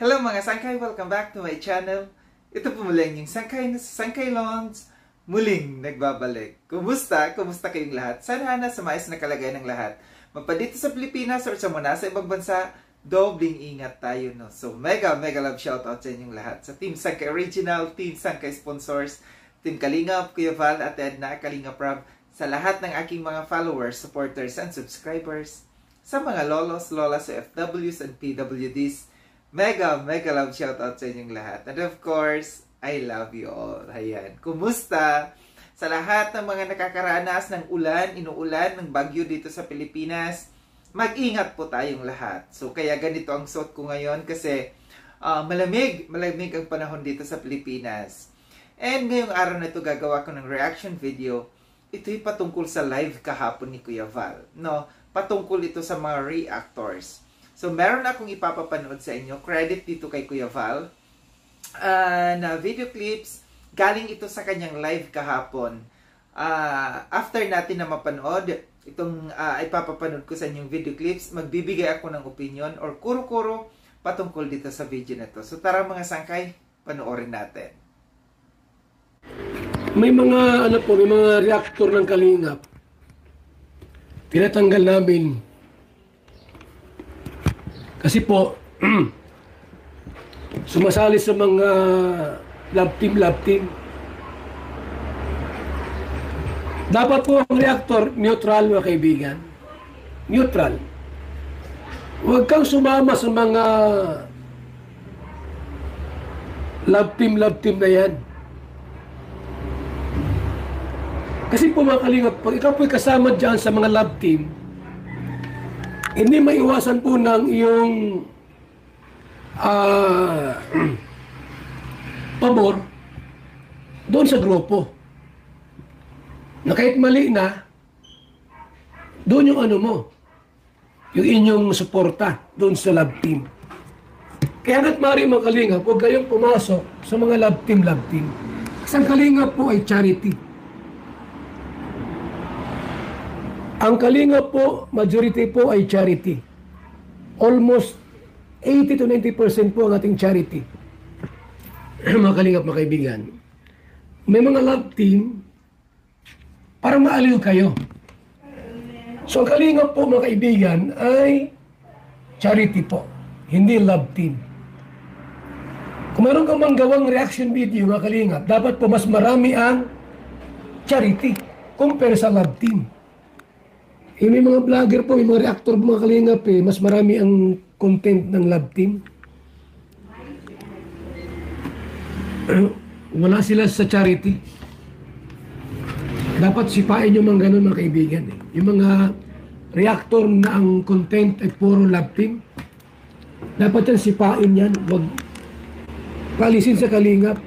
Hello mga sangkay! Welcome back to my channel. Ito po muli yung sangkay na sa Sangkay Lawns muling nagbabalik. Kumusta? Kumusta kayong lahat? Sana nasa maayos na kalagayan ng lahat. Magpadito sa Pilipinas or sa muna sa ibang bansa, dobling ingat tayo, no? So mega love shoutout sa inyong lahat. Sa Team Sangkay Original, Team Sangkay Sponsors, Team Kalingap, Kuya Val, at Edna, Kalingap Rob, sa lahat ng aking mga followers, supporters, and subscribers, sa mga lolos, lolas, OFWs, and PWDs, mega love shoutout sa inyong lahat. And of course, I love you all. Ayan. Kumusta? Sa lahat ng mga nakakaranas ng ulan, inuulan, ng bagyo dito sa Pilipinas, mag-ingat po tayong lahat. So, kaya ganito ang suot ko ngayon kasi malamig ang panahon dito sa Pilipinas. And ngayong araw na ito, gagawa ko ng reaction video. Ito'y patungkol sa live kahapon ni Kuya Val. No? Patungkol ito sa mga reactors. So, meron akong ipapapanood sa inyo. Credit dito kay Kuya Val. Na video clips. Galing ito sa kanyang live kahapon. After natin na mapanood, itong ipapapanood ko sa inyong video clips, magbibigay ako ng opinion or kuro-kuro patungkol dito sa video na to. So, tara mga sangkay, panoorin natin. May mga, may mga reactor ng Kalingap. Tinatanggal namin. Kasi po, sumasali sa mga love team. Dapat po ang reactor neutral, mga kaibigan. Neutral. Huwag kang sumama sa mga love team na yan. Kasi po mga Kalingap, pag ikaw po'y kasama dyan sa mga love team, hindi maiwasan po ng iyong pabor doon sa grupo. Na kahit mali na, doon yung ano mo, yung inyong suporta doon sa love team. Kaya hanggat maaari mga Kalingap, huwag kayong pumasok sa mga love team. Kasi ang Kalingap po ay charity. Ang Kalingap po, majority po ay charity. Almost 80 to 90% po ang ating charity. Mga Kalingap, mga kaibigan. May mga love team, parang maaliw kayo. So ang Kalingap po, mga kaibigan, ay charity po. Hindi love team. Kung meron kang manggawang reaction video, mga Kalingap, dapat po mas marami ang charity compare sa love team. May mga vlogger po, may mga reactor po mga Kalingap mas marami ang content ng love team. Wala sila sa charity. Dapat sipain yung mga ganun mga kaibigan. Yung mga reactor na ang content ay puro love team, dapat yan sipain yan. Huwag palisin sa Kalingap.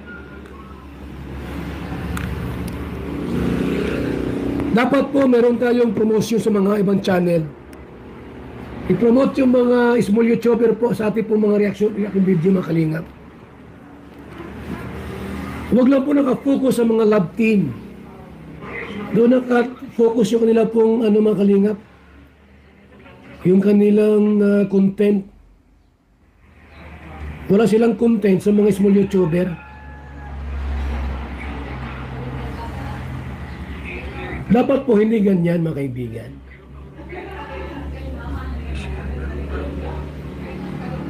Dapat po meron tayong promotion sa mga ibang channel. I-promote yung mga small YouTuber po sa ating po mga reaction video mga Kalingap. Huwag lang po nakafocus sa mga love team. Doon nakafocus yung kanila pong mga Kalingap. Yung kanilang content. Wala silang content sa mga small YouTuber. Dapat po hindi ganyan mga kaibigan.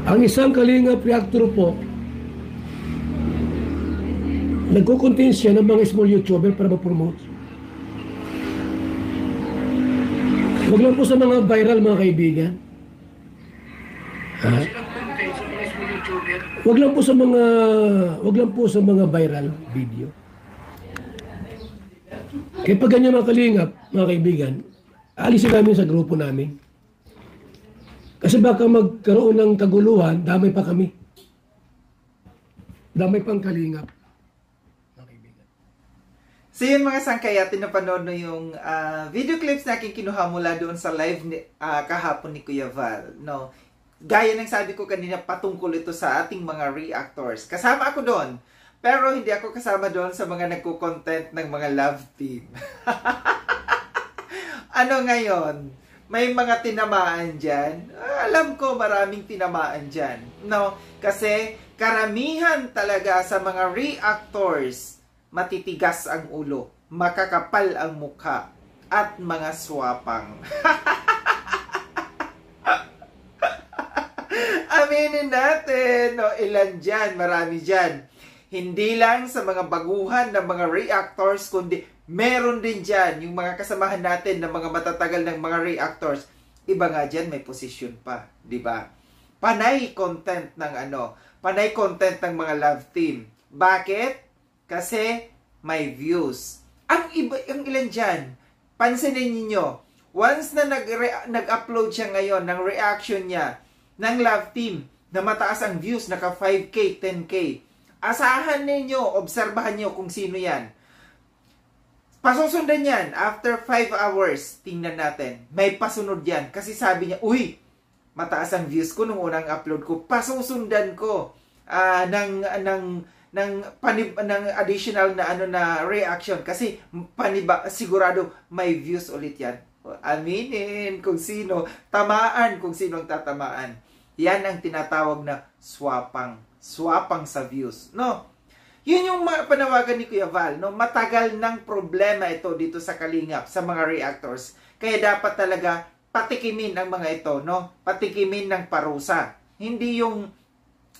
Ang isang Kalingap reactor po, nagkukontent siya ng mga small YouTuber para ma-promote. Huwag lang po sa mga viral mga kaibigan. Huwag lang po sa mga viral video. Kaya pag ganyan mga Kalingap, mga kaibigan, alisin namin sa grupo namin. Kasi baka magkaroon ng kaguluhan, damay pa kami. Damay pang Kalingap. Mga kaibigan. So yun mga sangkay, atin napanood na yung video clips na aking kinuha mula doon sa live kahapon ni Kuya Val. No? Gaya ng sabi ko kanina, patungkol ito sa ating mga reactors. Kasama ako doon. Pero hindi ako kasama doon sa mga nagko-content ng mga love team. Ano ngayon? may mga tinamaan dyan. Alam ko maraming tinamaan dyan. No? Kasi karamihan talaga sa mga reactors, matitigas ang ulo, makakapal ang mukha, at mga swapang. Aminin natin, no, ilan dyan, marami dyan. Hindi lang sa mga baguhan ng mga reactors, kundi meron din dyan yung mga kasamahan natin ng mga matatagal ng mga reactors. Iba nga dyan, may posisyon pa, di ba? Panay content ng panay content ng mga love team. Bakit? Kasi may views. Ang ilan dyan, pansinin niyo, once na nag-upload siya ngayon ng reaction niya, ng love team, na mataas ang views, naka 5K, 10K. Asahan ninyo, obserbahan niyo kung sino yan. Pasusundan yan, after 5 hours, tingnan natin, may pasunod yan. Kasi sabi niya, uy, mataas ang views ko nung unang upload ko, pasusundan ko ng additional na reaction. Kasi sigurado may views ulit yan. Aminin kung sino, tamaan kung sino ang tatamaan. Yan ang tinatawag na swapang sa views, no? Yun yung panawagan ni Kuya Val, no? Matagal ng problema ito dito sa Kalingap, sa mga reactors. Kaya dapat talaga patikimin ang mga ito, no? Patikimin ng parusa. Hindi yung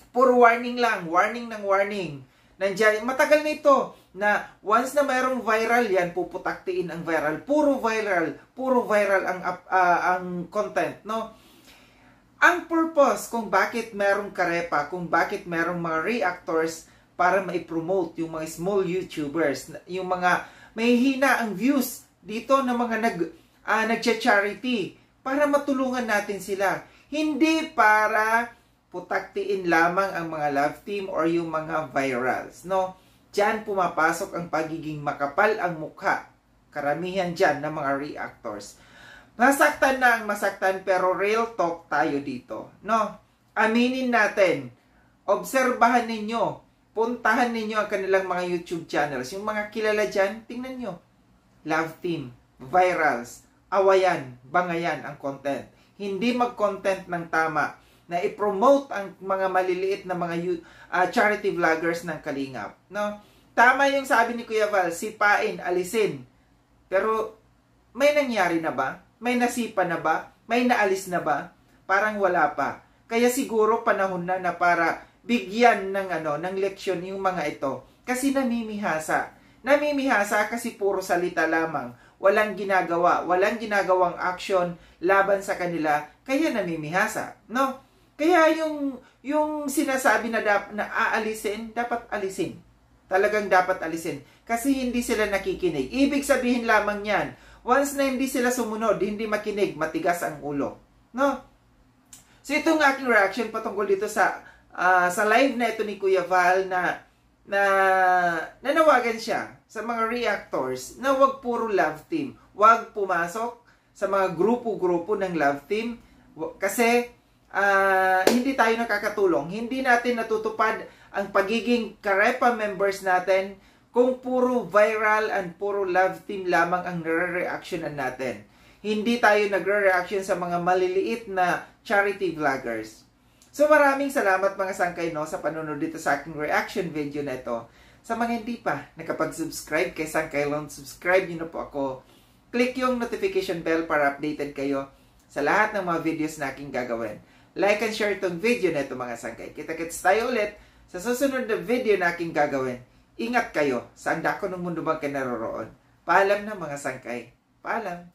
puro warning lang, warning ng warning. Nandiyan, matagal na ito na once na mayroong viral yan, puputaktiin ang viral. Puro viral ang content, no? Ang purpose kung bakit merong karepa, kung bakit merong mga reactors para ma-promote yung mga small YouTubers, yung mga may hina ang views dito ng mga nagcha-charity, para matulungan natin sila. Hindi para putaktiin lamang ang mga love team or yung mga virals, no? Diyan pumapasok ang pagiging makapal ang mukha. Karamihan dyan ng mga reactors. Masaktan na ang masaktan, pero real talk tayo dito, no? Aminin natin, obserbahan ninyo, puntahan ninyo ang kanilang mga YouTube channels. Yung mga kilala dyan, tingnan nyo. Love team, virals, awayan, bangayan ang content. Hindi mag-content ng tama na i-promote ang mga maliliit na mga charity vloggers ng Kalingap, no? Tama yung sabi ni Kuya Val, sipain, alisin. Pero may nangyari na ba? May nasipa na ba? May naalis na ba? Parang wala pa. Kaya siguro panahon na para bigyan ng leksyon yung mga ito. Kasi namimihasa. Namimihasa kasi puro salita lamang. Walang ginagawa. Walang ginagawang action laban sa kanila. Kaya namimihasa. No? Kaya yung sinasabi na aalisin, dapat alisin. Talagang dapat alisin. Kasi hindi sila nakikinig. Ibig sabihin lamang yan, once na hindi sila sumunod, hindi makinig, matigas ang ulo. No? So itong aking reaction patungkol dito sa live na ito ni Kuya Val na nanawagan siya sa mga reactors na wag puro love team. Wag pumasok sa mga grupo-grupo ng love team kasi hindi tayo nakakatulong. Hindi natin natutupad ang pagiging Karepa members natin kung puro viral and puro love team lamang ang nare-reactionan natin. Hindi tayo nagre-reaction sa mga maliliit na charity vloggers. So maraming salamat mga sangkay, no, sa panonood dito sa aking reaction video na ito. Sa mga hindi pa nakapag-subscribe kay Sangkay Lon, subscribe nyo na po ako. Click yung notification bell para updated kayo sa lahat ng mga videos na aking gagawin. Like and share itong video na ito mga sangkay. Kita-kits tayo ulit sa susunod na video na aking gagawin. Ingat kayo sa andako ng mundo bang kinaroroon. Paalam na mga sangkay. Paalam.